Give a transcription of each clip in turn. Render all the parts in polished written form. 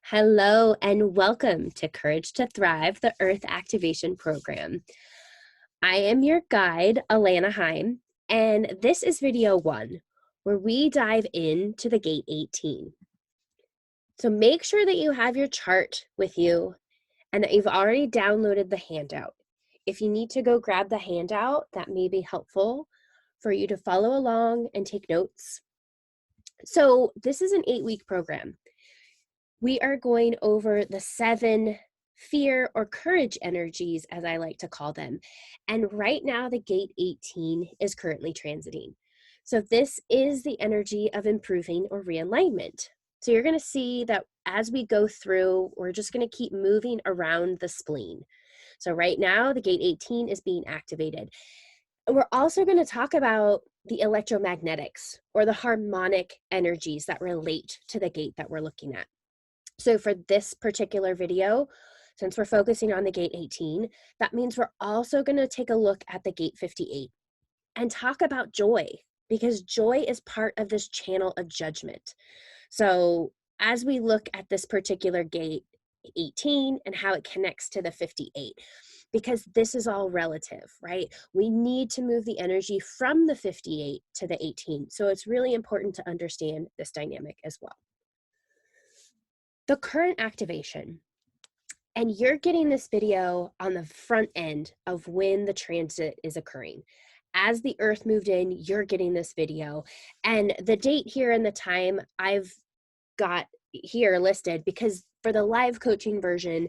Hello and welcome to Courage to Thrive, the Earth Activation Program. I am your guide, Alana Heim, and this is video 1, where we dive into the gate 18. So make sure that you have your chart with you and that you've already downloaded the handout. If you need to go grab the handout, that may be helpful for you to follow along and take notes. So this is an 8-week program. We are going over the 7 fear or courage energies, as I like to call them. And right now, the gate 18 is currently transiting. So this is the energy of improving or realignment. So you're going to see that as we go through, we're just going to keep moving around the spleen. So right now, the gate 18 is being activated. And we're also going to talk about the electromagnetics or the harmonic energies that relate to the gate that we're looking at. So for this particular video, since we're focusing on the gate 18, that means we're also going to take a look at the gate 58 and talk about joy, because joy is part of this channel of judgment. So as we look at this particular gate 18 and how it connects to the 58, because this is all relative, right? We need to move the energy from the 58 to the 18. So it's really important to understand this dynamic as well. The current activation, and you're getting this video on the front end of when the transit is occurring. As the Earth moved in, you're getting this video. And the date here and the time I've got here listed because for the live coaching version,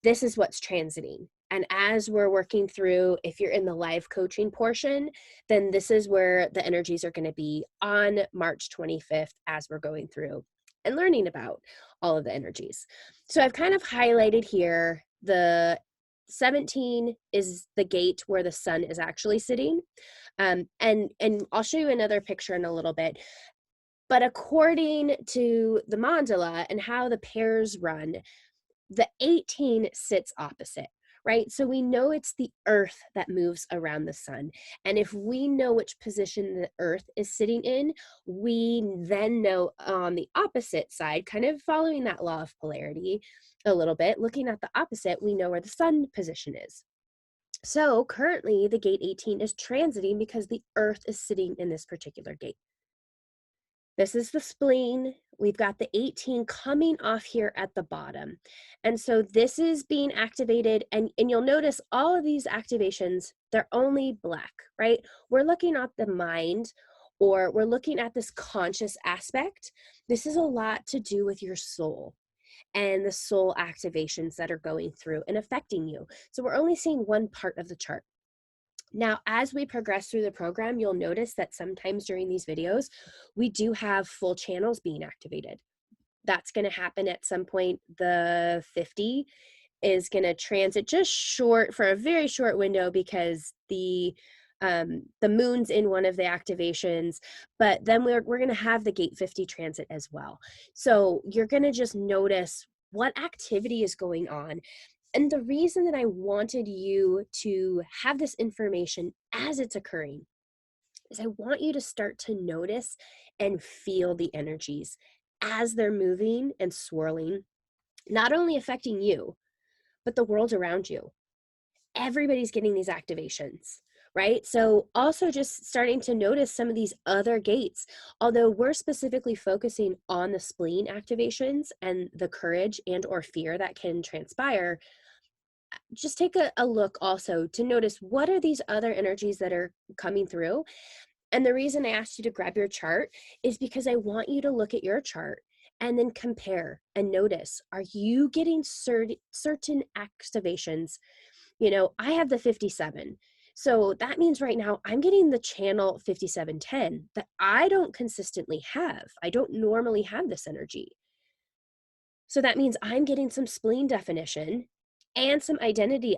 this is what's transiting. And as we're working through, if you're in the live coaching portion, then this is where the energies are going to be on March 25th as we're going through and learning about all of the energies. So I've kind of highlighted here the 17 is the gate where the sun is actually sitting. And I'll show you another picture in a little bit. But according to the mandala and how the pairs run, the 18 sits opposite, right? So we know it's the Earth that moves around the sun. And if we know which position the Earth is sitting in, we then know on the opposite side, kind of following that law of polarity a little bit, looking at the opposite, we know where the sun position is. So currently the gate 18 is transiting because the Earth is sitting in this particular gate. This is the spleen. We've got the 18 coming off here at the bottom. And so this is being activated, and you'll notice all of these activations, they're only black, right? We're looking at the mind, or we're looking at this conscious aspect. This is a lot to do with your soul and the soul activations that are going through and affecting you. So we're only seeing one part of the chart. Now, as we progress through the program, you'll notice that sometimes during these videos, we do have full channels being activated. That's going to happen at some point. The 50 is going to transit just short for a very short window because the moon's in one of the activations, but then we're going to have the gate 50 transit as well. So you're going to just notice what activity is going on. And the reason that I wanted you to have this information as it's occurring is I want you to start to notice and feel the energies as they're moving and swirling, not only affecting you, but the world around you. Everybody's getting these activations, right? So also just starting to notice some of these other gates, although we're specifically focusing on the spleen activations and the courage and or fear that can transpire. Just take a look also to notice what are these other energies that are coming through. And the reason I asked you to grab your chart is because I want you to look at your chart and then compare and notice, are you getting certain activations? You know, I have the 57. So that means right now I'm getting the channel 5710 that I don't consistently have. I don't normally have this energy. So that means I'm getting some spleen definition and some identity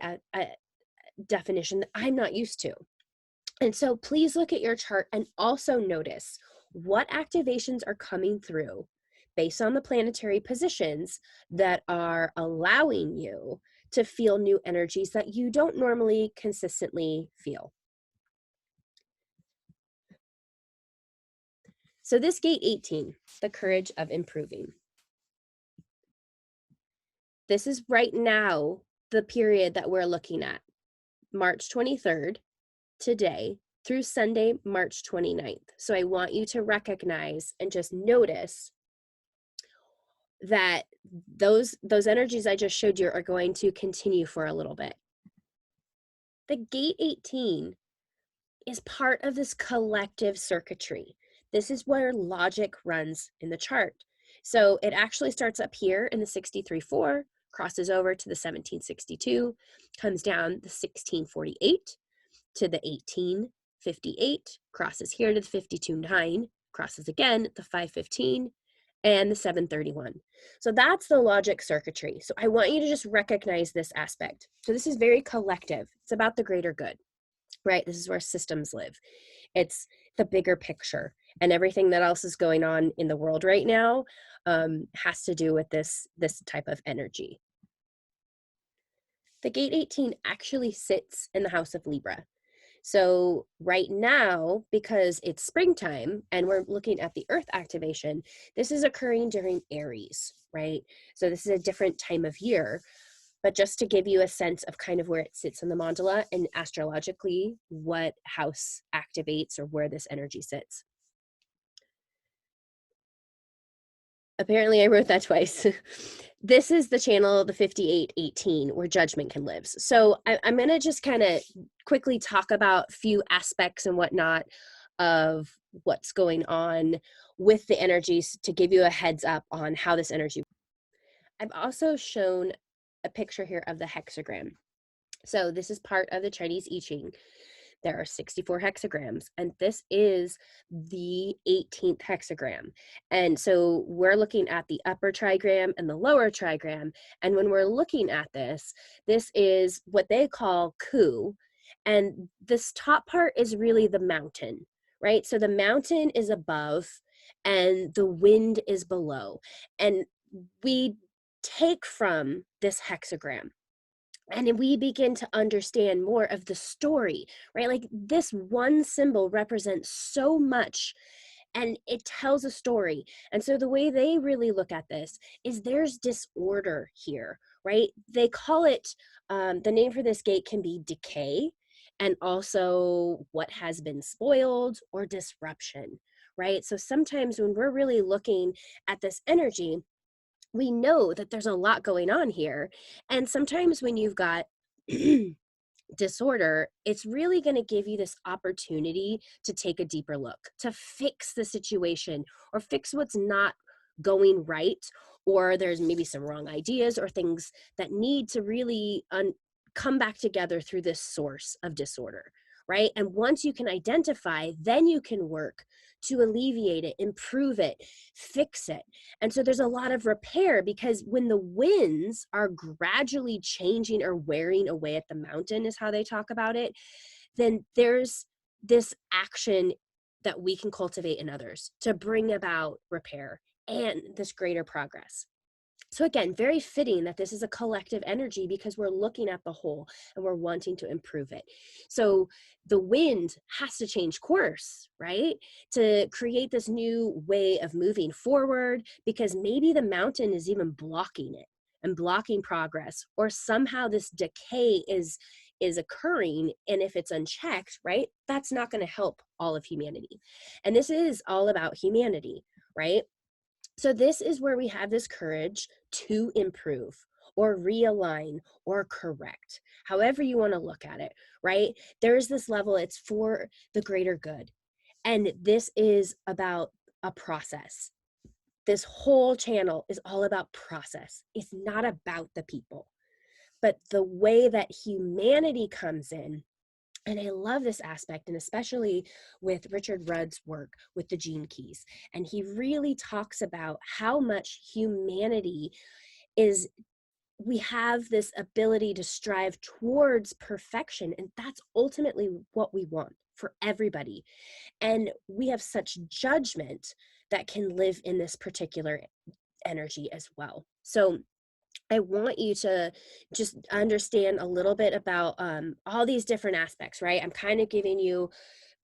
definition that I'm not used to. And so please look at your chart and also notice what activations are coming through based on the planetary positions that are allowing you to feel new energies that you don't normally consistently feel. So this gate 18, the courage of improving. This is right now the period that we're looking at, March 23rd, today, through Sunday, March 29th. So I want you to recognize and just notice that those energies I just showed you are going to continue for a little bit. The gate 18 is part of this collective circuitry. This is where logic runs in the chart. So it actually starts up here in the 63.4, crosses over to the 1762, comes down the 1648 to the 1858, crosses here to the 52.9, crosses again the 515, and the 731. So that's the logic circuitry. So I want you to just recognize this aspect. So this is very collective. It's about the greater good, right? This is where systems live. It's the bigger picture, and everything that else is going on in the world right now has to do with this type of energy. The gate 18 actually sits in the house of Libra. So right now, because it's springtime and we're looking at the earth activation, this is occurring during Aries, right? So this is a different time of year. But just to give you a sense of kind of where it sits in the mandala and astrologically what house activates or where this energy sits. Apparently I wrote that twice. This is the channel, the 5818, where judgment can live. So I'm going to just kind of quickly talk about a few aspects and whatnot of what's going on with the energies to give you a heads up on how this energy. I've also shown a picture here of the hexagram. So this is part of the Chinese I Ching. There are 64 hexagrams, and this is the 18th hexagram. And so we're looking at the upper trigram and the lower trigram. And when we're looking at this, this is what they call Ku. And this top part is really the mountain, right? So the mountain is above and the wind is below. And we take from this hexagram and we begin to understand more of the story, right? Like this one symbol represents so much and it tells a story. And so the way they really look at this is there's disorder here, right? They call it, the name for this gate can be decay and also what has been spoiled or disruption, right? So sometimes when we're really looking at this energy, we know that there's a lot going on here. And sometimes when you've got disorder, it's really going to give you this opportunity to take a deeper look, to fix the situation or fix what's not going right, or there's maybe some wrong ideas or things that need to really come back together through this source of disorder, right? And once you can identify, then you can work to alleviate it, improve it, fix it. And so there's a lot of repair because when the winds are gradually changing or wearing away at the mountain, is how they talk about it, then there's this action that we can cultivate in others to bring about repair and this greater progress. So again, very fitting that this is a collective energy because we're looking at the whole and we're wanting to improve it. So the wind has to change course, right? To create this new way of moving forward because maybe the mountain is even blocking it and blocking progress, or somehow this decay is occurring, and if it's unchecked, right, that's not going to help all of humanity. And this is all about humanity, right? So this is where we have this courage to improve or realign or correct, however you want to look at it, right? There's this level, it's for the greater good. And this is about a process. This whole channel is all about process. It's not about the people, but the way that humanity comes in. And I love this aspect, and especially with Richard Rudd's work with the gene keys. And he really talks about how much humanity is, we have this ability to strive towards perfection. And that's ultimately what we want for everybody. And we have such judgment that can live in this particular energy as well. So I want you to just understand a little bit about all these different aspects, right? I'm kind of giving you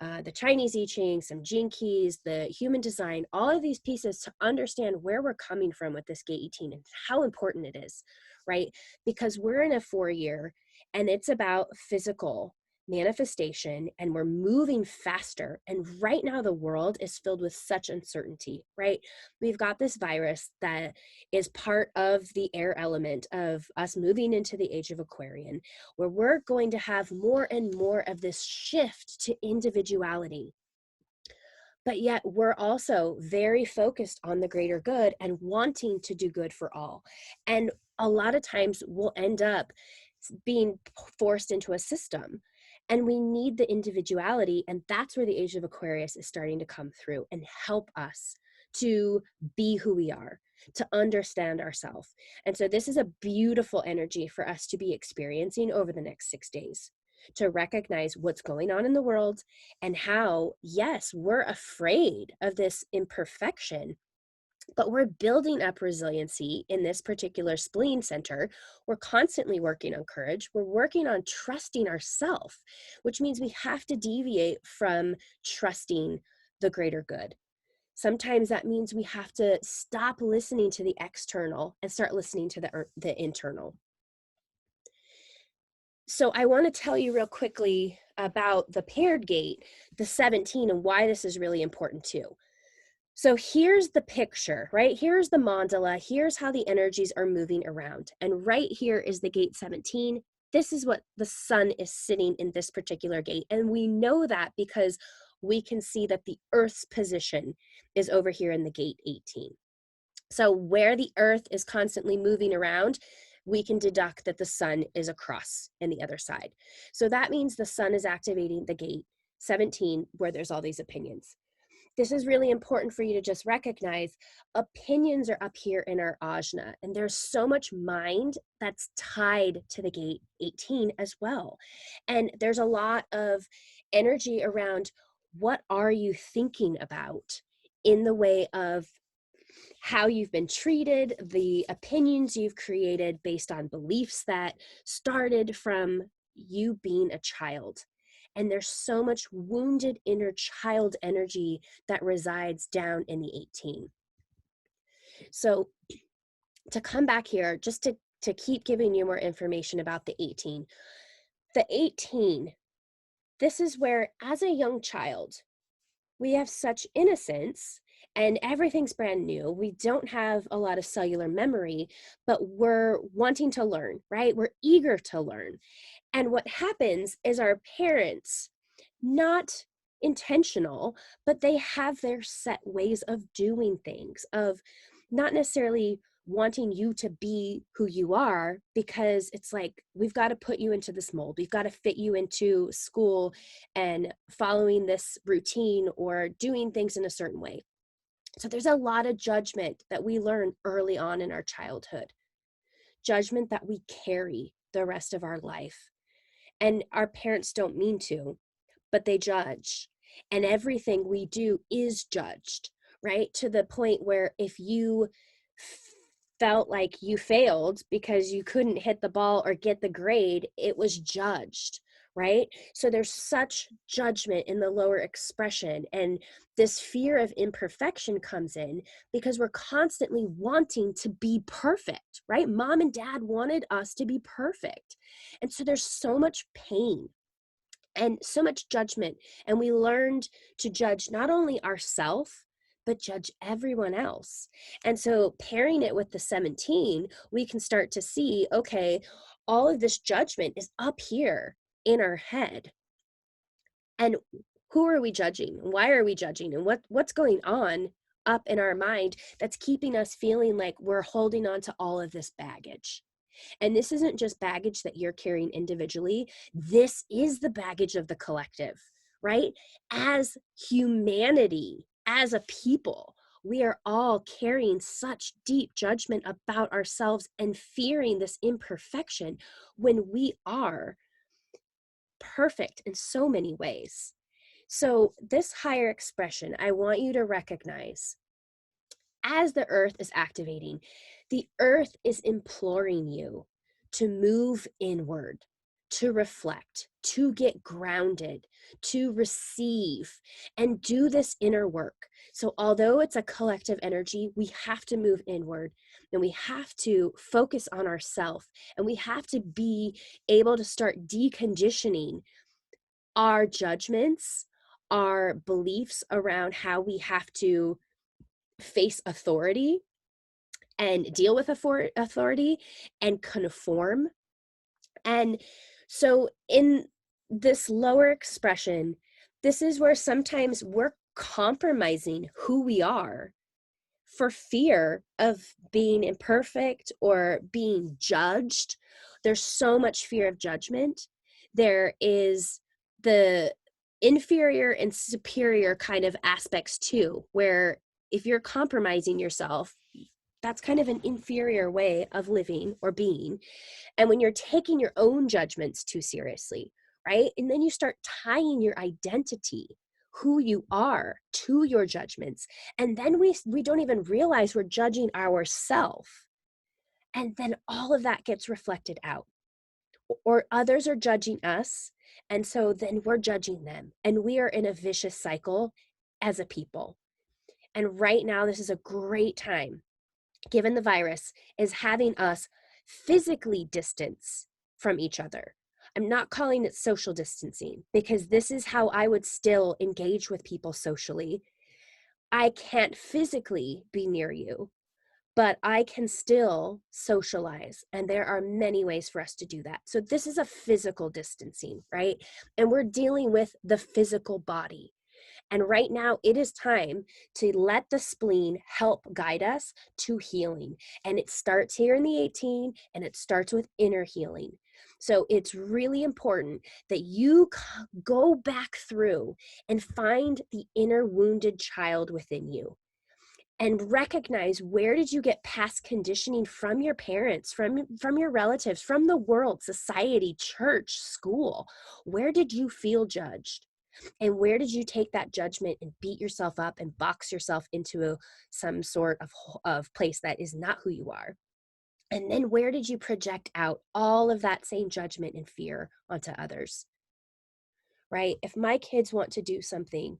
the Chinese I Ching, some gene keys, the human design, all of these pieces to understand where we're coming from with this gate 18 and how important it is, right? Because we're in a 4-year and it's about physical manifestation and we're moving faster. And right now, the world is filled with such uncertainty, right? We've got this virus that is part of the air element of us moving into the age of Aquarian, where we're going to have more and more of this shift to individuality. But yet we're also very focused on the greater good and wanting to do good for all. And a lot of times we'll end up being forced into a system. And we need the individuality. And that's where the age of Aquarius is starting to come through and help us to be who we are, to understand ourselves. And so this is a beautiful energy for us to be experiencing over the next 6 days, to recognize what's going on in the world and how, yes, we're afraid of this imperfection, but we're building up resiliency in this particular spleen center. We're constantly working on courage. We're working on trusting ourselves, which means we have to deviate from trusting the greater good. Sometimes that means we have to stop listening to the external and start listening to the internal. So I want to tell you real quickly about the paired gate, the 17, and why this is really important too. So here's the picture, right? Here's the mandala. Here's how the energies are moving around. And right here is the gate 17. This is what the sun is sitting in this particular gate. And we know that because we can see that the Earth's position is over here in the gate 18. So where the Earth is constantly moving around, we can deduct that the sun is across in the other side. So that means the sun is activating the gate 17 where there's all these opinions. This is really important for you to just recognize. Opinions are up here in our ajna, and there's so much mind that's tied to the gate 18 as well. And there's a lot of energy around what are you thinking about in the way of how you've been treated, the opinions you've created based on beliefs that started from you being a child. And there's so much wounded inner child energy that resides down in the 18. So to come back here, just to keep giving you more information about the 18. The 18, this is where, as a young child, we have such innocence and everything's brand new. We don't have a lot of cellular memory, but we're wanting to learn, right? We're eager to learn. And what happens is our parents, not intentional, but they have their set ways of doing things, of not necessarily wanting you to be who you are, because it's like, we've got to put you into this mold. We've got to fit you into school and following this routine or doing things in a certain way. So there's a lot of judgment that we learn early on in our childhood, judgment that we carry the rest of our life. And our parents don't mean to, but they judge. And everything we do is judged, right? To the point where if you felt like you failed because you couldn't hit the ball or get the grade, it was judged, right? So there's such judgment in the lower expression. And this fear of imperfection comes in because we're constantly wanting to be perfect, right? Mom and dad wanted us to be perfect. And so there's so much pain and so much judgment. And we learned to judge not only ourselves, but judge everyone else. And so pairing it with the 17, we can start to see, okay, all of this judgment is up here in our head. And who are we judging? Why are we judging? And what's going on up in our mind that's keeping us feeling like we're holding on to all of this baggage? And this isn't just baggage that you're carrying individually. This is the baggage of the collective, right? As humanity, as a people, we are all carrying such deep judgment about ourselves and fearing this imperfection when we are perfect in so many ways. So this higher expression, I want you to recognize as the earth is activating, the earth is imploring you to move inward, to reflect, to get grounded, to receive, and do this inner work. So, although it's a collective energy, we have to move inward and we have to focus on ourselves, and we have to be able to start deconditioning our judgments, our beliefs around how we have to face authority and deal with authority and conform. And so, in this lower expression, this is where sometimes we're compromising who we are for fear of being imperfect or being judged. There's so much fear of judgment. There is the inferior and superior kind of aspects too, where if you're compromising yourself, that's kind of an inferior way of living or being. And when you're taking your own judgments too seriously, right? And then you start tying your identity, who you are, to your judgments. And then we don't even realize we're judging ourselves. And then all of that gets reflected out. Or others are judging us. And so then we're judging them. And we are in a vicious cycle as a people. And right now, this is a great time, given the virus, is having us physically distance from each other. I'm not calling it social distancing because this is how I would still engage with people socially. I can't physically be near you, but I can still socialize. And there are many ways for us to do that. So this is a physical distancing, right? And we're dealing with the physical body. And right now, it is time to let the spleen help guide us to healing. And it starts here in the 18, and it starts with inner healing. So it's really important that you go back through and find the inner wounded child within you and recognize, where did you get past conditioning from your parents, from your relatives, from the world, society, church, school? Where did you feel judged? And where did you take that judgment and beat yourself up and box yourself into some sort of place that is not who you are? And then where did you project out all of that same judgment and fear onto others? Right? If my kids want to do something,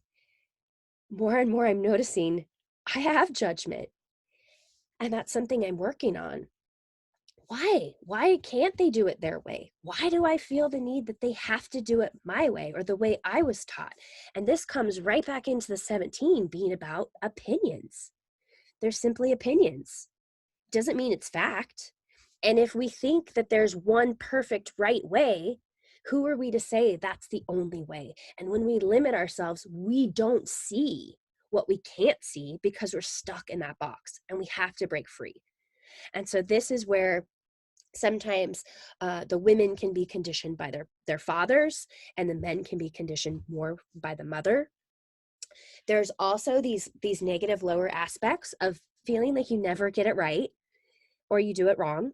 more and more I'm noticing I have judgment. And that's something I'm working on. Why? Why can't they do it their way? Why do I feel the need that they have to do it my way or the way I was taught? And this comes right back into the 17 being about opinions. They're simply opinions. Doesn't mean it's fact. And if we think that there's one perfect right way, who are we to say that's the only way? And when we limit ourselves, we don't see what we can't see because we're stuck in that box, and we have to break free. And so this is where sometimes the women can be conditioned by their fathers, and the men can be conditioned more by the mother. There's also these negative lower aspects of feeling like you never get it right or you do it wrong,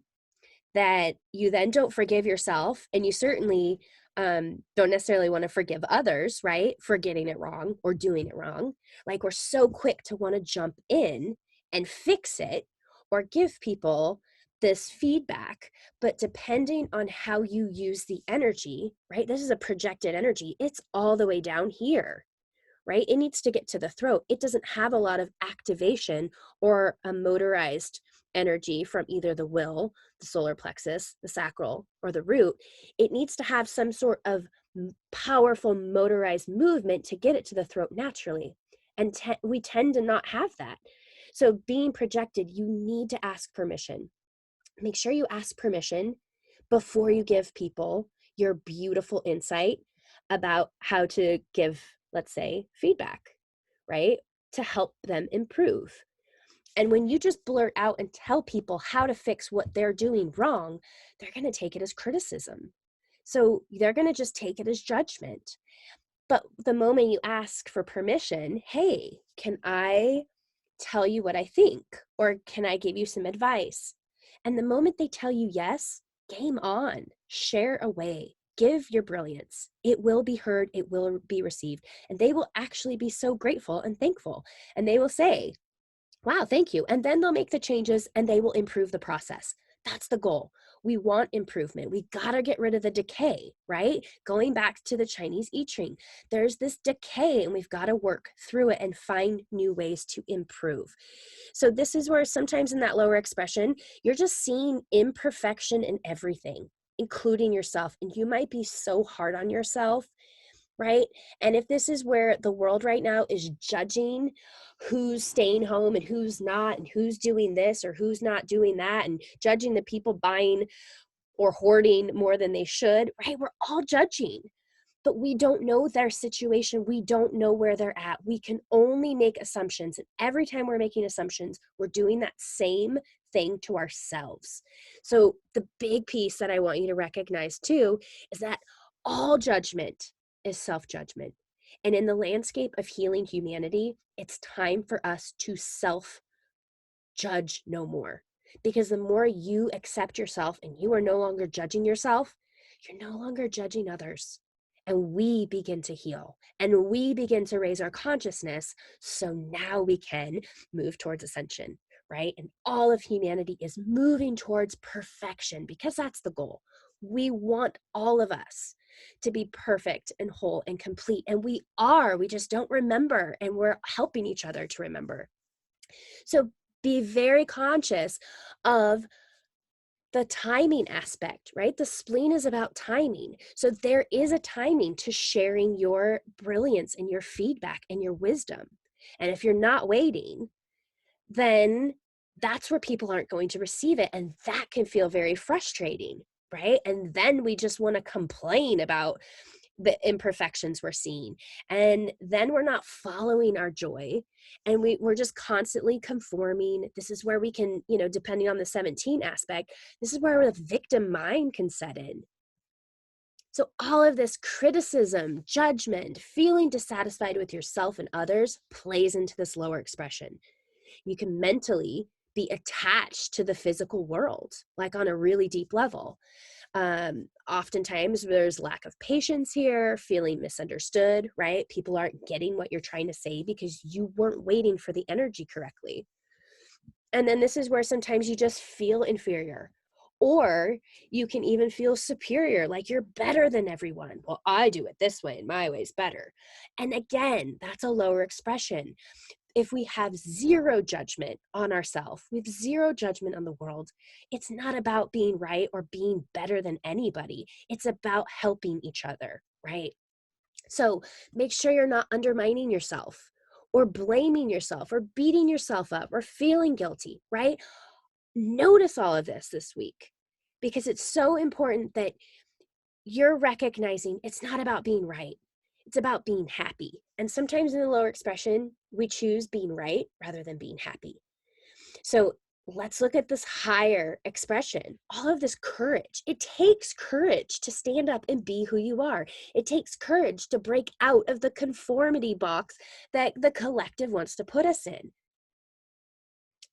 that you then don't forgive yourself, and you certainly don't necessarily want to forgive others, right, for getting it wrong or doing it wrong. Like, we're so quick to want to jump in and fix it or give people this feedback, but depending on how you use the energy, right, this is a projected energy, it's all the way down here, right? It needs to get to the throat. It doesn't have a lot of activation or a motorized energy from either the will, the solar plexus, the sacral, or the root. It needs to have some sort of powerful motorized movement to get it to the throat naturally. And we tend to not have that. So being projected, you need to ask permission. Make sure you ask permission before you give people your beautiful insight about how to give, let's say, feedback, right? To help them improve. And when you just blurt out and tell people how to fix what they're doing wrong, they're going to take it as criticism. So they're going to just take it as judgment. But the moment you ask for permission, hey, can I tell you what I think? Or can I give you some advice? And the moment they tell you yes, game on, share away, give your brilliance. It will be heard, it will be received, and they will actually be so grateful and thankful. And they will say, Wow, thank you. And then they'll make the changes and they will improve the process. That's the goal. We want improvement. We got to get rid of the decay, right? Going back to the Chinese I Ching, there's this decay and we've got to work through it and find new ways to improve. So, this is where sometimes in that lower expression, you're just seeing imperfection in everything, including yourself. And you might be so hard on yourself, right? And if this is where the world right now is judging who's staying home and who's not, and who's doing this or who's not doing that, and judging the people buying or hoarding more than they should, right? We're all judging, but we don't know their situation. We don't know where they're at. We can only make assumptions. And every time we're making assumptions, we're doing that same thing to ourselves. So the big piece that I want you to recognize too is that all judgment is self-judgment. And in the landscape of healing humanity, it's time for us to self-judge no more. Because the more you accept yourself and you are no longer judging yourself, you're no longer judging others. And we begin to heal and we begin to raise our consciousness. So now we can move towards ascension, right? And all of humanity is moving towards perfection because that's the goal. We want all of us to be perfect and whole and complete. And we are, we just don't remember. And we're helping each other to remember. So be very conscious of the timing aspect, right? The spleen is about timing. So there is a timing to sharing your brilliance and your feedback and your wisdom. And if you're not waiting, then that's where people aren't going to receive it. And that can feel very frustrating, right? And then we just want to complain about the imperfections we're seeing. And then we're not following our joy and we're just constantly conforming. This is where we can, depending on the 17 aspect, this is where the victim mind can set in. So all of this criticism, judgment, feeling dissatisfied with yourself and others plays into this lower expression. You can mentally be attached to the physical world, like on a really deep level. Oftentimes there's lack of patience here, feeling misunderstood, right? People aren't getting what you're trying to say because you weren't waiting for the energy correctly. And then this is where sometimes you just feel inferior, or you can even feel superior, like you're better than everyone. Well, I do it this way and my way is better. And again, that's a lower expression. If we have zero judgment on ourselves, we have zero judgment on the world, it's not about being right or being better than anybody. It's about helping each other, right? So make sure you're not undermining yourself or blaming yourself or beating yourself up or feeling guilty, right? Notice all of this week because it's so important that you're recognizing it's not about being right. It's about being happy. And sometimes in the lower expression, we choose being right rather than being happy. So let's look at this higher expression, all of this courage. It takes courage to stand up and be who you are. It takes courage to break out of the conformity box that the collective wants to put us in.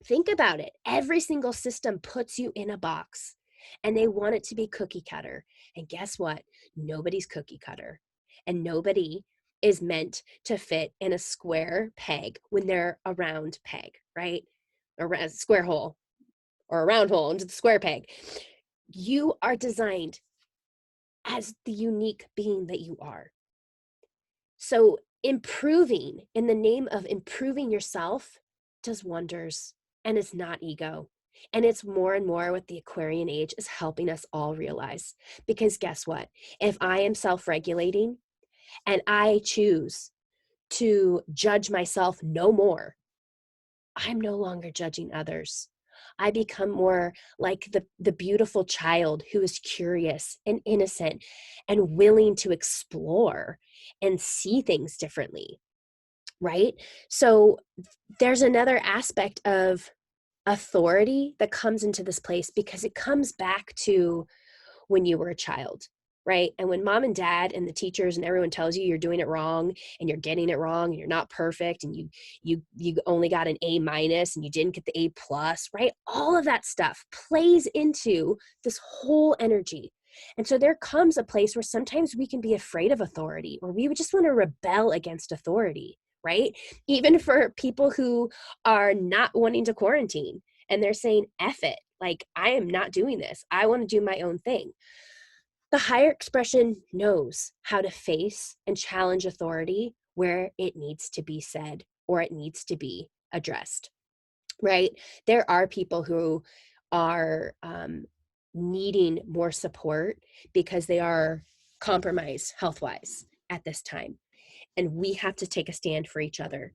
Think about it. Every single system puts you in a box and they want it to be cookie cutter. And guess what? Nobody's cookie cutter. And nobody is meant to fit in a square peg when they're a round peg, right? A square hole or a round hole into the square peg. You are designed as the unique being that you are. So improving in the name of improving yourself does wonders. And it's not ego. And it's more and more what the Aquarian age is helping us all realize. Because guess what? If I am self-regulating and I choose to judge myself no more, I'm no longer judging others. I become more like the beautiful child who is curious and innocent and willing to explore and see things differently, right? So there's another aspect of authority that comes into this place because it comes back to when you were a child, right? And when mom and dad and the teachers and everyone tells you you're doing it wrong and you're getting it wrong and you're not perfect and you only got an A minus and you didn't get the A plus, right? All of that stuff plays into this whole energy. And so there comes a place where sometimes we can be afraid of authority or we would just want to rebel against authority, right? Even for people who are not wanting to quarantine and they're saying, F it, like, I am not doing this. I want to do my own thing. The higher expression knows how to face and challenge authority where it needs to be said or it needs to be addressed, right? There are people who are needing more support because they are compromised health-wise at this time. And we have to take a stand for each other.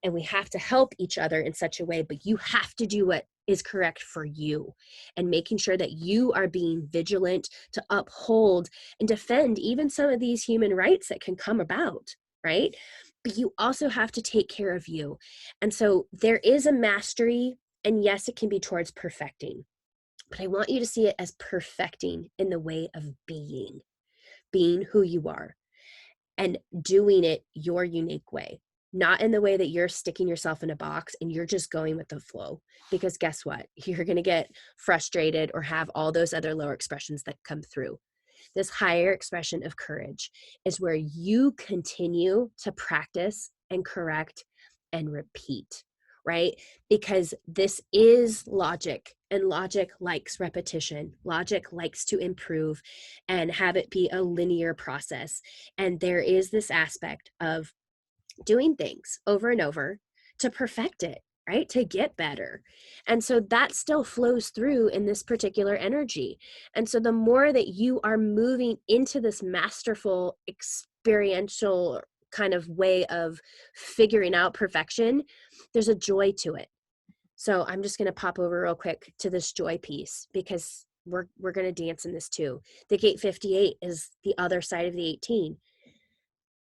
And we have to help each other in such a way, but you have to do what is correct for you, and making sure that you are being vigilant to uphold and defend even some of these human rights that can come about, right? But you also have to take care of you. And so there is a mastery, and yes, it can be towards perfecting, but I want you to see it as perfecting in the way of being who you are and doing it your unique way, not in the way that you're sticking yourself in a box and you're just going with the flow. Because guess what? You're going to get frustrated or have all those other lower expressions that come through. This higher expression of courage is where you continue to practice and correct and repeat, right? Because this is logic, and logic likes repetition. Logic likes to improve and have it be a linear process. And there is this aspect of doing things over and over to perfect it, right? To get better. And so that still flows through in this particular energy. And so the more that you are moving into this masterful, experiential kind of way of figuring out perfection, there's a joy to it. So I'm just going to pop over real quick to this joy piece, because we're going to dance in this too. The gate 58 is the other side of the 18.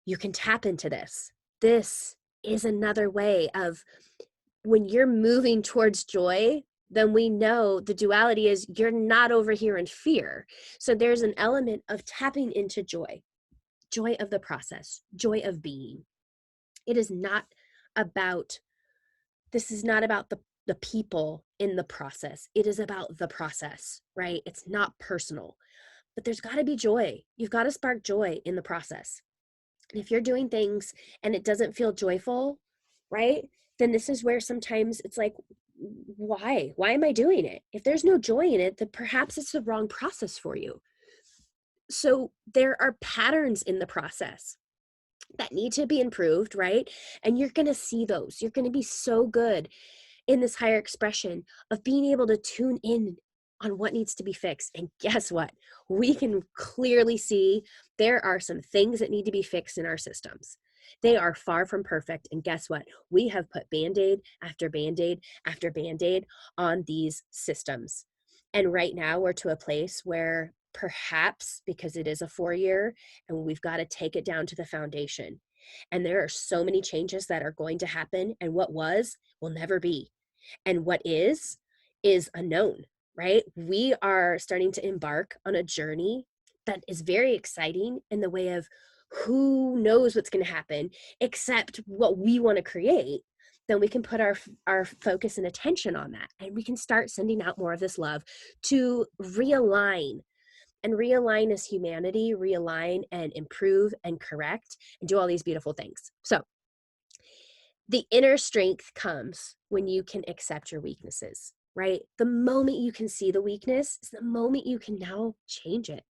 You can tap into this. This is another way of, when you're moving towards joy, then we know the duality is you're not over here in fear. So there's an element of tapping into joy, joy of the process, joy of being. It is not about, this is not about the people in the process. It is about the process, right? It's not personal, but there's got to be joy. You've got to spark joy in the process. And if you're doing things and it doesn't feel joyful, right? Then this is where sometimes it's like, why? Why am I doing it? If there's no joy in it, then perhaps it's the wrong process for you. So there are patterns in the process that need to be improved, right? And you're going to see those. You're going to be so good in this higher expression of being able to tune in on what needs to be fixed. And guess what? We can clearly see there are some things that need to be fixed in our systems. They are far from perfect. And guess what? We have put Band-Aid after Band-Aid after Band-Aid on these systems. And right now we're to a place where perhaps, because it is a 4-year, and we've got to take it down to the foundation. And there are so many changes that are going to happen, and what was will never be. And what is unknown, right? We are starting to embark on a journey that is very exciting in the way of who knows what's going to happen except what we want to create. Then we can put our focus and attention on that, and we can start sending out more of this love to realign. And realign as humanity, realign and improve and correct and do all these beautiful things. So the inner strength comes when you can accept your weaknesses, right? The moment you can see the weakness is the moment you can now change it,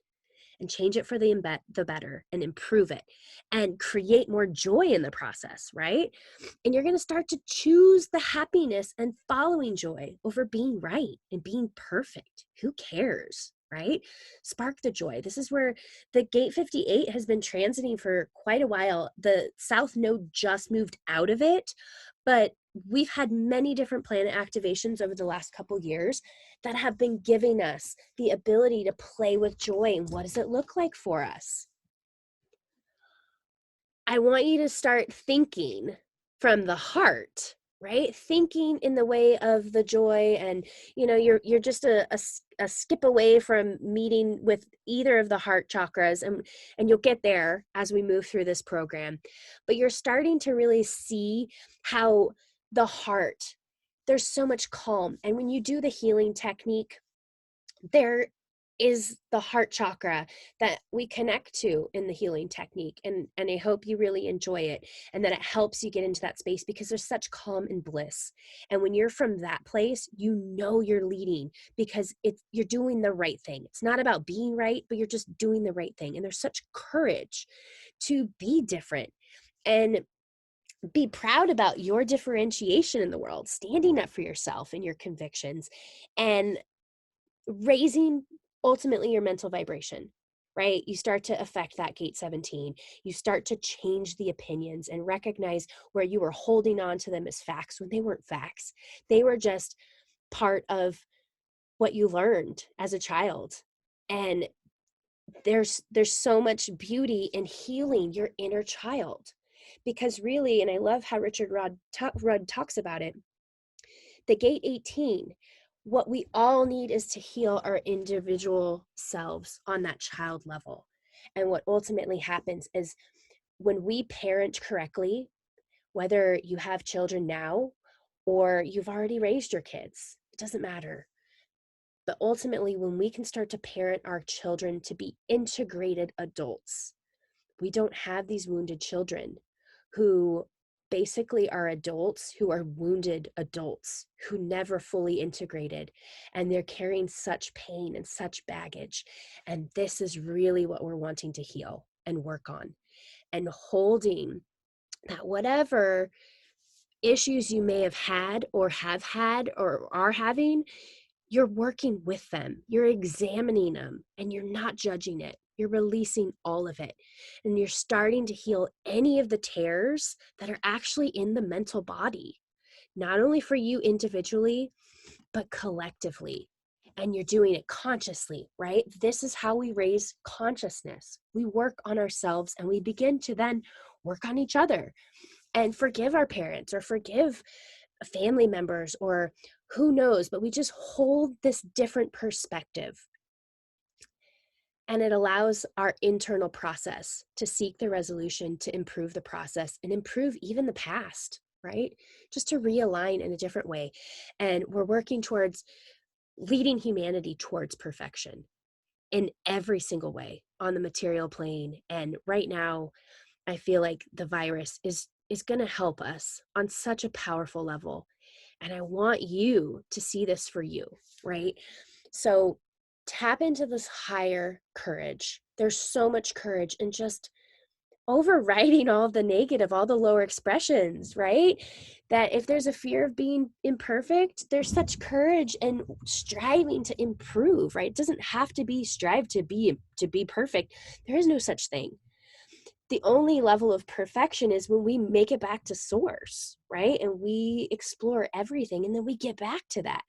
and change it for the better, and improve it and create more joy in the process, right? And you're going to start to choose the happiness and following joy over being right and being perfect. Who cares? Right? Spark the joy. This is where the gate 58 has been transiting for quite a while. The south node just moved out of it, but we've had many different planet activations over the last couple years that have been giving us the ability to play with joy. And what does it look like for us? I want you to start thinking from the heart, right? Thinking in the way of the joy, and you're just a skip away from meeting with either of the heart chakras, and you'll get there as we move through this program. But you're starting to really see how the heart, there's so much calm. And when you do the healing technique, there is the heart chakra that we connect to in the healing technique. And I hope you really enjoy it and that it helps you get into that space, because there's such calm and bliss. And when you're from that place, you know you're leading because you're doing the right thing. It's not about being right, but you're just doing the right thing. And there's such courage to be different and be proud about your differentiation in the world, standing up for yourself and your convictions, and raising ultimately your mental vibration, right? You start to affect that gate 17. You start to change the opinions and recognize where you were holding on to them as facts when they weren't facts. They were just part of what you learned as a child. And there's so much beauty in healing your inner child, because really, and I love how Richard Rudd talks about it, the gate 18, what we all need is to heal our individual selves on that child level. And what ultimately happens is when we parent correctly, whether you have children now or you've already raised your kids, it doesn't matter. But ultimately, when we can start to parent our children to be integrated adults, we don't have these wounded children who basically are adults who are wounded adults who never fully integrated, and they're carrying such pain and such baggage. And this is really what we're wanting to heal and work on, and holding that whatever issues you may have had or are having, you're working with them, you're examining them, and you're not judging it. You're releasing all of it. And you're starting to heal any of the tears that are actually in the mental body, not only for you individually, but collectively. And you're doing it consciously, right? This is how we raise consciousness. We work on ourselves and we begin to then work on each other and forgive our parents or forgive family members or who knows, but we just hold this different perspective. And it allows our internal process to seek the resolution, to improve the process and improve even the past, right? Just to realign in a different way. And we're working towards leading humanity towards perfection in every single way on the material plane. And right now, I feel like the virus is going to help us on such a powerful level. And I want you to see this for you, right? So tap into this higher courage. There's so much courage in just overriding all of the negative, all the lower expressions, right? That if there's a fear of being imperfect, there's such courage and striving to improve, right? It doesn't have to be strive to be perfect. There is no such thing. The only level of perfection is when we make it back to source, right? And we explore everything and then we get back to that.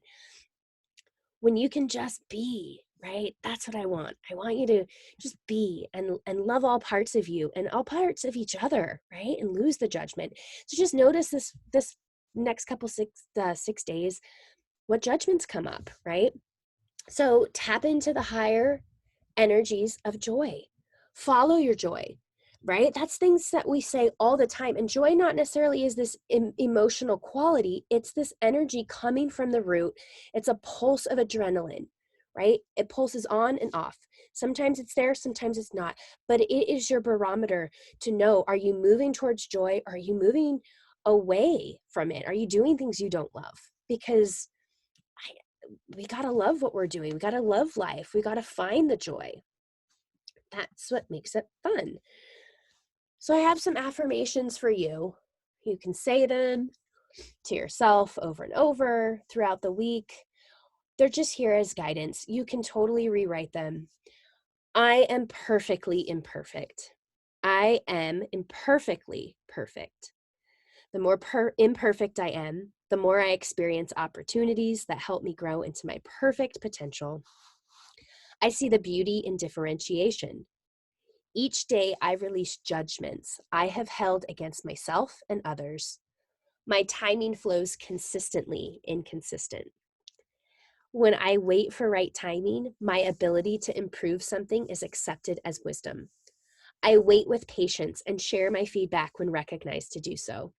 When you can just be, right? That's what I want. I want you to just be and love all parts of you and all parts of each other, right? And lose the judgment. So just notice this next couple 6 days, what judgments come up, right? So tap into the higher energies of joy. Follow your joy, right? That's things that we say all the time. And joy not necessarily is this emotional quality. It's this energy coming from the root. It's a pulse of adrenaline, right? It pulses on and off. Sometimes it's there, sometimes it's not. But it is your barometer to know, are you moving towards joy? Are you moving away from it? Are you doing things you don't love? Because we got to love what we're doing. We got to love life. We got to find the joy. That's what makes it fun. So I have some affirmations for you. You can say them to yourself over and over throughout the week. They're just here as guidance. You can totally rewrite them. I am perfectly imperfect. I am imperfectly perfect. The more imperfect I am, the more I experience opportunities that help me grow into my perfect potential. I see the beauty in differentiation. Each day I release judgments I have held against myself and others. My timing flows consistently inconsistent. When I wait for right timing, my ability to improve something is accepted as wisdom. I wait with patience and share my feedback when recognized to do so.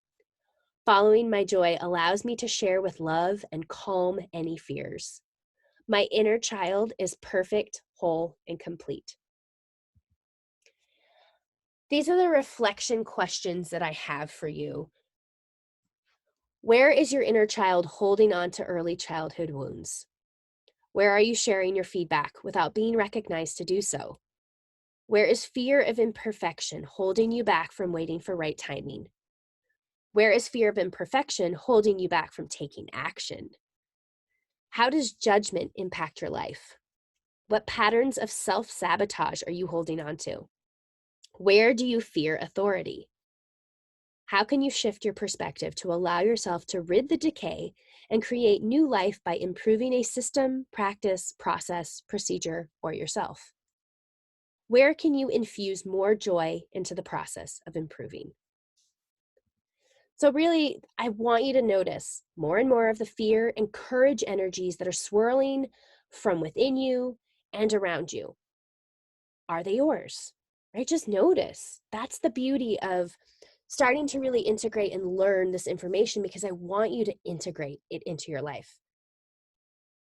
Following my joy allows me to share with love and calm any fears. My inner child is perfect, whole, and complete. These are the reflection questions that I have for you. Where is your inner child holding on to early childhood wounds? Where are you sharing your feedback without being recognized to do so? Where is fear of imperfection holding you back from waiting for right timing? Where is fear of imperfection holding you back from taking action? How does judgment impact your life? What patterns of self-sabotage are you holding on to? Where do you fear authority? How can you shift your perspective to allow yourself to rid the decay and create new life by improving a system, practice, process, procedure, or yourself? Where can you infuse more joy into the process of improving? So really, I want you to notice more and more of the fear and courage energies that are swirling from within you and around you. Are they yours? Right? Just notice. That's the beauty of starting to really integrate and learn this information, because I want you to integrate it into your life.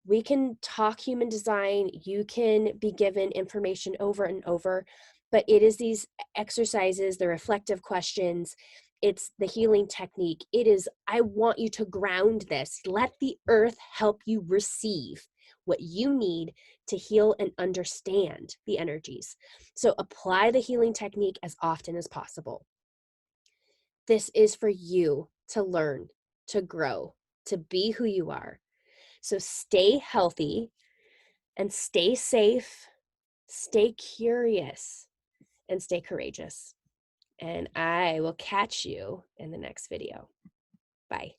We can talk human design, you can be given information over and over, but it is these exercises, the reflective questions, it's the healing technique. It is, I want you to ground this. Let the earth help you receive what you need to heal and understand the energies. So apply the healing technique as often as possible. This is for you to learn, to grow, to be who you are. So stay healthy and stay safe, stay curious, and stay courageous. And I will catch you in the next video. Bye.